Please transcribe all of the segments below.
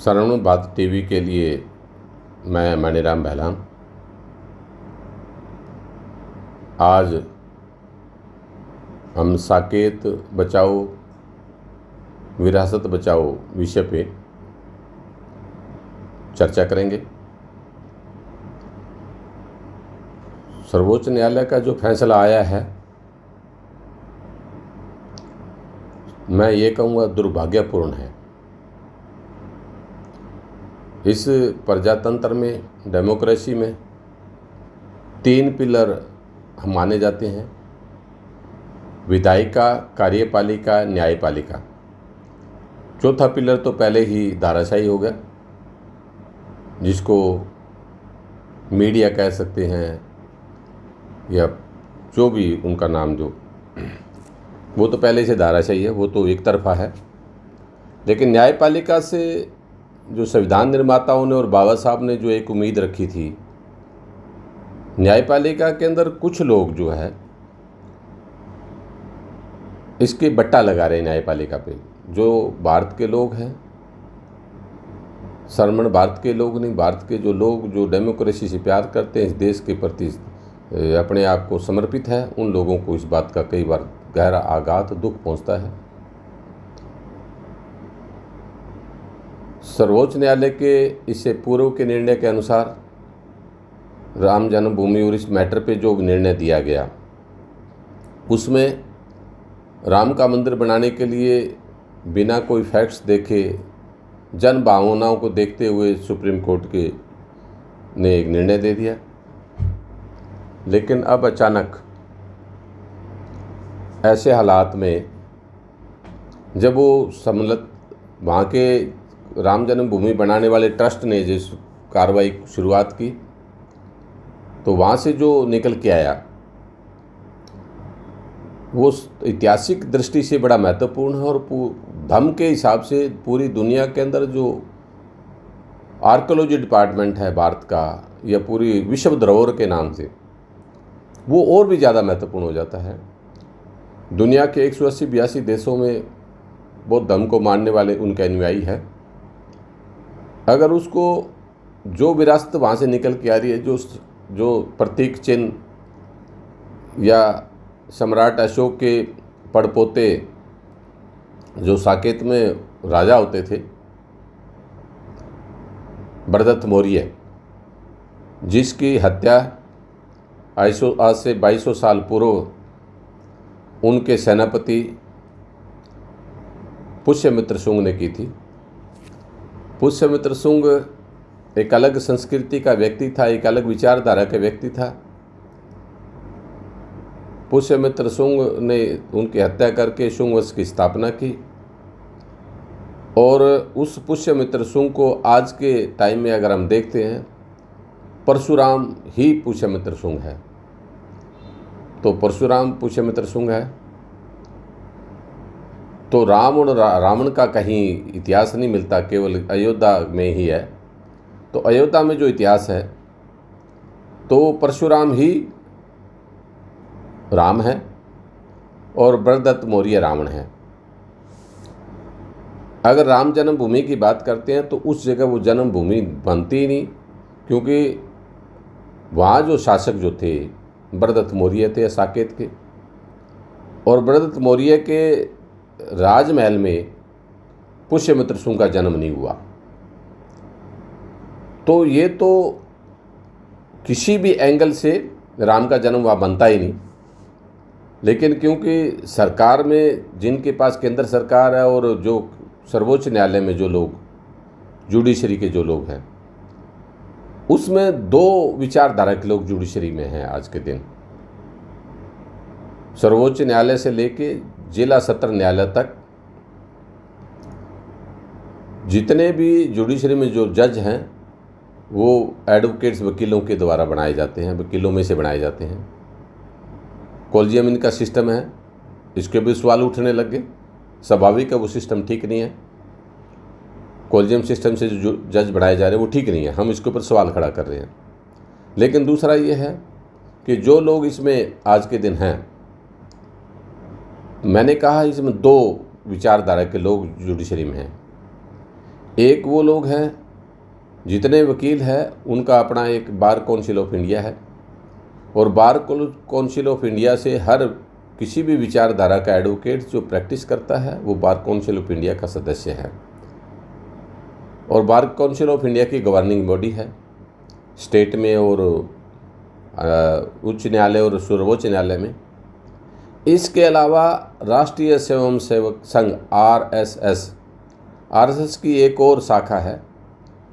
सरवण बात टीवी के लिए मैं मणिराम बहलान आज हम साकेत बचाओ विरासत बचाओ विषय पे चर्चा करेंगे। सर्वोच्च न्यायालय का जो फैसला आया है, मैं ये कहूँगा दुर्भाग्यपूर्ण है। इस प्रजातंत्र में, डेमोक्रेसी में 3 पिलर हम माने जाते हैं: विधायिका, कार्यपालिका, न्यायपालिका। चौथा पिलर तो पहले ही धाराशायी हो गया, जिसको मीडिया कह सकते हैं या जो भी उनका नाम जो, वो तो पहले से धाराशायी है, वो तो एक तरफा है। लेकिन न्यायपालिका से जो संविधान निर्माताओं ने और बाबा साहब ने जो एक उम्मीद रखी थी, न्यायपालिका के अंदर कुछ लोग जो है इसके बट्टा लगा रहे हैं न्यायपालिका पे। जो भारत के लोग हैं, सरमण भारत के लोग नहीं, भारत के जो लोग जो डेमोक्रेसी से प्यार करते हैं, इस देश के प्रति अपने आप को समर्पित है, उन लोगों को इस बात का कई बार गहरा आघात, दुख पहुंचता है। सर्वोच्च न्यायालय के इससे पूर्व के निर्णय के अनुसार राम जन्मभूमि और इस मैटर पे जो निर्णय दिया गया, उसमें राम का मंदिर बनाने के लिए बिना कोई फैक्ट्स देखे, जन भावनाओं को देखते हुए सुप्रीम कोर्ट के ने एक निर्णय दे दिया। लेकिन अब अचानक ऐसे हालात में जब वो सम्मिलित वहाँ के राम जन्मभूमि बनाने वाले ट्रस्ट ने जिस कार्रवाई की शुरुआत की, तो वहाँ से जो निकल के आया वो ऐतिहासिक दृष्टि से बड़ा महत्वपूर्ण है। और धर्म के हिसाब से पूरी दुनिया के अंदर जो आर्कियोलॉजी डिपार्टमेंट है भारत का, या पूरी विश्व धरोहर के नाम से, वो और भी ज़्यादा महत्वपूर्ण हो जाता है। दुनिया के 180-82 देशों में बौद्ध धर्म को मानने वाले उनके अनुयायी है। अगर उसको जो विरासत वहाँ से निकल के आ रही है, जो प्रतीक चिन्ह या सम्राट अशोक के पड़पोते जो साकेत में राजा होते थे, बरदत्त मौर्य, जिसकी हत्या आज से 2200 साल पूर्व उनके सेनापति पुष्यमित्र शुंग ने की थी। पुष्यमित्र शुंग एक अलग संस्कृति का व्यक्ति था, एक अलग विचारधारा का व्यक्ति था। पुष्यमित्र शुंग ने उनकी हत्या करके शुंग वंश की स्थापना की, और उस पुष्यमित्र शुंग को आज के टाइम में अगर हम देखते हैं, परशुराम ही पुष्यमित्र शुंग है। तो परशुराम पुष्यमित्र शुंग है, तो राम और रावण का कहीं इतिहास नहीं मिलता, केवल अयोध्या में ही है। तो अयोध्या में जो इतिहास है, तो परशुराम ही राम है और बरदत्त मौर्य रावण है। अगर राम जन्मभूमि की बात करते हैं तो उस जगह वो जन्मभूमि बनती ही नहीं, क्योंकि वहाँ जो शासक जो थे बरदत्त मौर्य थे साकेत के, और बरदत्त मौर्य के राजमहल में पुष्यमित्र शुंग का जन्म नहीं हुआ। तो ये तो किसी भी एंगल से राम का जन्म वहाँ बनता ही नहीं। लेकिन क्योंकि सरकार में जिनके पास केंद्र सरकार है, और जो सर्वोच्च न्यायालय में जो लोग, जुडिशरी के जो लोग हैं, उसमें 2 विचारधारा के लोग जुडिशरी में हैं आज के दिन। सर्वोच्च न्यायालय से लेके जिला सत्र न्यायालय तक जितने भी जुडिशरी में जो जज हैं, वो एडवोकेट्स, वकीलों के द्वारा बनाए जाते हैं, वकीलों में से बनाए जाते हैं। कॉलेजियम इनका सिस्टम है, इसके भी सवाल उठने लग गए। स्वाभाविक है, वो सिस्टम ठीक नहीं है। कॉलेजियम सिस्टम से जो जज बनाए जा रहे हैं वो ठीक नहीं है, हम इसके ऊपर सवाल खड़ा कर रहे हैं। लेकिन दूसरा ये है कि जो लोग इसमें आज के दिन हैं, मैंने कहा इसमें 2 विचारधारा के लोग जुडिशरी में हैं। एक वो लोग हैं, जितने वकील हैं उनका अपना एक बार काउंसिल ऑफ इंडिया है, और बार काउंसिल ऑफ इंडिया से हर किसी भी विचारधारा का एडवोकेट जो प्रैक्टिस करता है वो बार काउंसिल ऑफ इंडिया का सदस्य है। और बार काउंसिल ऑफ इंडिया की गवर्निंग बॉडी है स्टेट में और उच्च न्यायालय और सर्वोच्च न्यायालय में। इसके अलावा राष्ट्रीय स्वयं सेवक संघ आरएसएस की एक और शाखा है।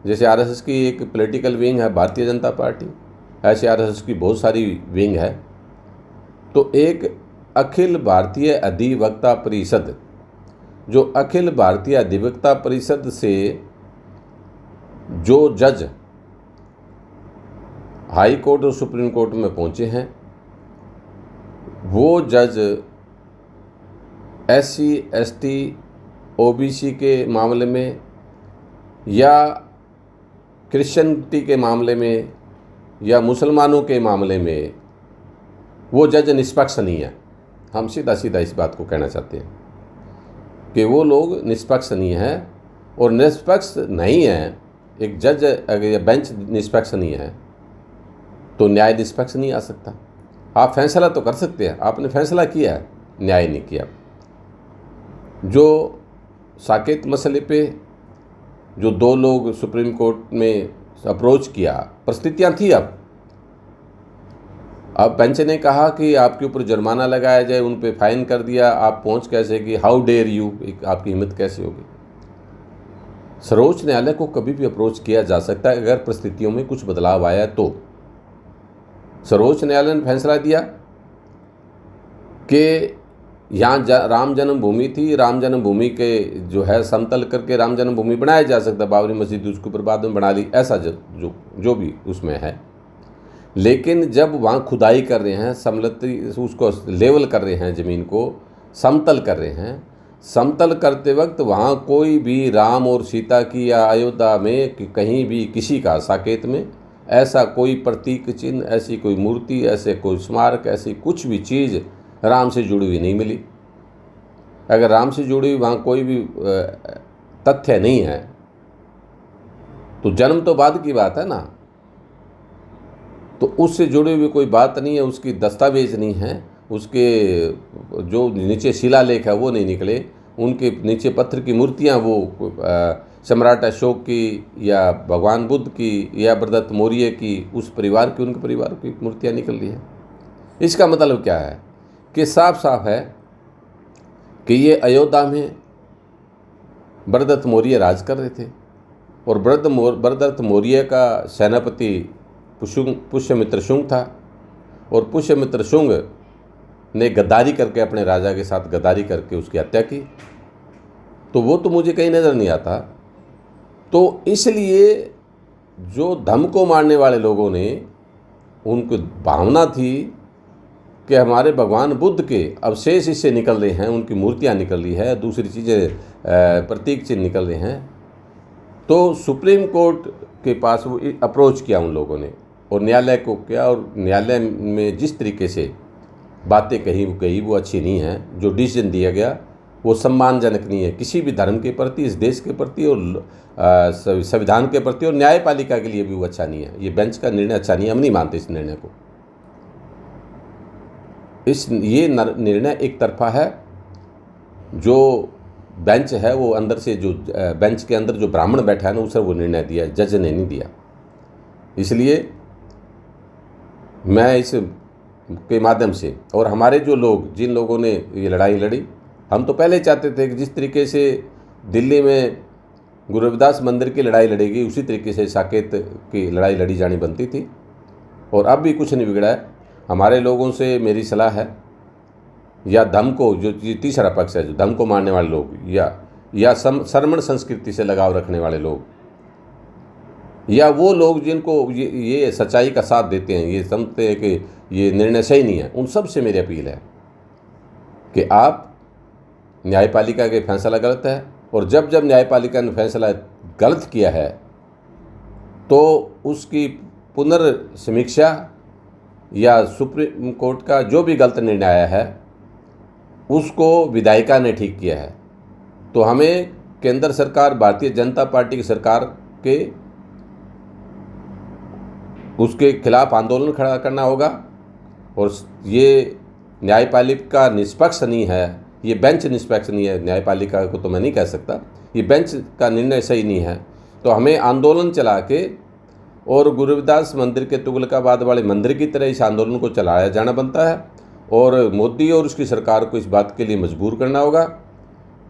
जैसे आरएसएस की एक पॉलिटिकल विंग है भारतीय जनता पार्टी, ऐसे आरएसएस की बहुत सारी विंग है। तो एक अखिल भारतीय अधिवक्ता परिषद, जो अखिल भारतीय अधिवक्ता परिषद से जो जज हाई कोर्ट और सुप्रीम कोर्ट में पहुंचे हैं, वो जज SC ST OBC के मामले में या क्रिश्चियनिटी के मामले में या मुसलमानों के मामले में वो जज निष्पक्ष नहीं है। हम सीधा सीधा इस बात को कहना चाहते हैं कि वो लोग निष्पक्ष नहीं हैं, और निष्पक्ष नहीं है एक जज, अगर बेंच निष्पक्ष नहीं है तो न्याय निष्पक्ष नहीं आ सकता। आप फैसला तो कर सकते हैं, आपने फैसला किया है, न्याय नहीं किया। जो साकेत मसले पे जो दो लोग सुप्रीम कोर्ट में अप्रोच किया, परिस्थितियाँ थी। अब बेंच ने कहा कि आपके ऊपर जुर्माना लगाया जाए, उन पे फाइन कर दिया। आप पहुंच कैसे कि हाउ डेयर यू, आपकी हिम्मत कैसे होगी। सर्वोच्च न्यायालय को कभी भी अप्रोच किया जा सकता है अगर परिस्थितियों में कुछ बदलाव आया तो। सर्वोच्च न्यायालय ने फैसला दिया कि यहाँ राम जन्मभूमि थी, राम जन्मभूमि के जो है समतल करके राम जन्मभूमि बनाया जा सकता, बाबरी मस्जिद उसके ऊपर बाद में बना ली, ऐसा जो भी उसमें है। लेकिन जब वहाँ खुदाई कर रहे हैं, समतल उसको लेवल कर रहे हैं, ज़मीन को समतल कर रहे हैं, समतल करते वक्त वहाँ कोई भी राम और सीता की या अयोध्या में कहीं भी किसी का साकेत में ऐसा कोई प्रतीक चिन्ह, ऐसी कोई मूर्ति, ऐसे कोई स्मारक, ऐसी कुछ भी चीज़ राम से जुड़ी हुई नहीं मिली। अगर राम से जुड़ी हुई वहाँ कोई भी तथ्य नहीं है तो जन्म तो बाद की बात है ना, तो उससे जुड़ी हुई कोई बात नहीं है, उसकी दस्तावेज नहीं है, उसके जो नीचे शिलालेख है वो नहीं निकले, उनके नीचे पत्थर की मूर्तियाँ वो सम्राट अशोक की या भगवान बुद्ध की या बरदत्त मौर्य की, उस परिवार की, उनके परिवार की मूर्तियाँ निकल रही हैं। इसका मतलब क्या है कि साफ साफ है कि ये अयोध्या में बरदत्त मौर्य राज कर रहे थे, और बरदत्त मौर्य का सेनापति पुष्यमित्र शुंग था, और पुष्यमित्र शुंग ने गद्दारी करके अपने राजा के साथ गद्दारी करके उसकी हत्या की। तो वो तो मुझे कहीं नज़र नहीं आता। तो इसलिए जो धर्म को मारने वाले लोगों ने, उनको भावना थी कि हमारे भगवान बुद्ध के अवशेष इससे निकल रहे हैं, उनकी मूर्तियाँ निकल रही है, दूसरी चीज़ें प्रतीक चिन्ह निकल रहे हैं। तो सुप्रीम कोर्ट के पास वो अप्रोच किया उन लोगों ने, और न्यायालय को किया, और न्यायालय में जिस तरीके से बातें कही वो अच्छी नहीं है। जो डिसीजन दिया गया वो सम्मानजनक नहीं है किसी भी धर्म के प्रति, इस देश के प्रति, और संविधान के प्रति, और न्यायपालिका के लिए भी वो अच्छा नहीं है। ये बेंच का निर्णय अच्छा नहीं है, हम नहीं मानते इस निर्णय को। ये निर्णय एक तरफा है। जो बेंच है वो अंदर से, जो बेंच के अंदर जो ब्राह्मण बैठा है ना, उसने वो निर्णय दिया, जज ने नहीं दिया। इसलिए मैं इस के माध्यम से, और हमारे जो लोग, जिन लोगों ने ये लड़ाई लड़ी, हम तो पहले चाहते थे कि जिस तरीके से दिल्ली में गुरु रविदास मंदिर की लड़ाई लड़ी गई, उसी तरीके से साकेत की लड़ाई लड़ी जानी बनती थी। और अब भी कुछ नहीं बिगड़ा है। हमारे लोगों से मेरी सलाह है, या धर्म को, जो तीसरा पक्ष है, जो धर्म को मारने वाले लोग, या श्रमण संस्कृति से लगाव रखने वाले लोग, या वो लोग जिनको ये सच्चाई का साथ देते हैं, ये समझते हैं कि ये निर्णय सही नहीं है, उन सब से मेरी अपील है कि आप, न्यायपालिका के फैसला गलत है, और जब जब न्यायपालिका ने फैसला गलत किया है तो उसकी पुनर्समीक्षा, या सुप्रीम कोर्ट का जो भी गलत निर्णय आया है उसको विधायिका ने ठीक किया है, तो हमें केंद्र सरकार, भारतीय जनता पार्टी की सरकार के उसके खिलाफ आंदोलन खड़ा करना होगा। और ये न्यायपालिका निष्पक्ष नहीं है, ये बेंच निष्पक्ष नहीं है, न्यायपालिका को तो मैं नहीं कह सकता, ये बेंच का निर्णय सही नहीं है। तो हमें आंदोलन चला के और गुरु रविदास मंदिर के तुगलकाबाद वाले मंदिर की तरह इस आंदोलन को चलाया जाना बनता है। और मोदी और उसकी सरकार को इस बात के लिए मजबूर करना होगा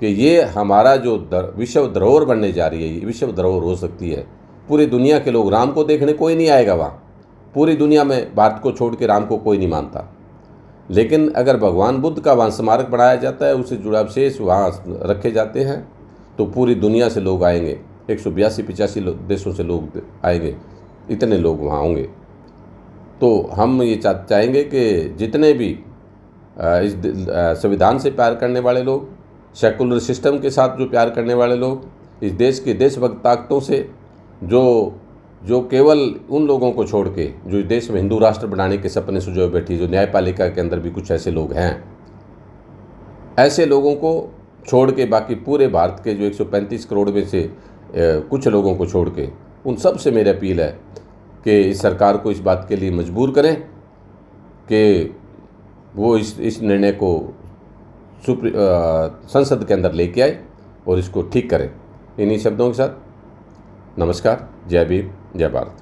कि ये हमारा जो विश्व धरोहर बनने जा रही है, ये विश्व धरोहर हो सकती है। पूरी दुनिया के लोग, राम को देखने कोई नहीं आएगा वहाँ, पूरी दुनिया में भारत को छोड़ के राम को कोई नहीं मानता। लेकिन अगर भगवान बुद्ध का वहाँ स्मारक बनाया जाता है, उससे जुड़ा अवशेष वहाँ रखे जाते हैं, तो पूरी दुनिया से लोग आएंगे, 182-85 देशों से लोग आएंगे, इतने लोग वहाँ होंगे। तो हम ये चाहेंगे कि जितने भी इस संविधान से प्यार करने वाले लोग, सेकुलर सिस्टम के साथ जो प्यार करने वाले लोग, इस देश की देशभक्त ताकतों से जो केवल उन लोगों को छोड़ के जो इस देश में हिंदू राष्ट्र बनाने के सपने सुझाए बैठी, जो न्यायपालिका के अंदर भी कुछ ऐसे लोग हैं, ऐसे लोगों को छोड़ के बाकी पूरे भारत के जो 135 करोड़ में से कुछ लोगों को छोड़ के उन सब से मेरी अपील है कि इस सरकार को इस बात के लिए मजबूर करें कि वो इस निर्णय को संसद के अंदर लेके आए और इसको ठीक करें। इन्हीं शब्दों के साथ नमस्कार, जय भीम, जय भारत।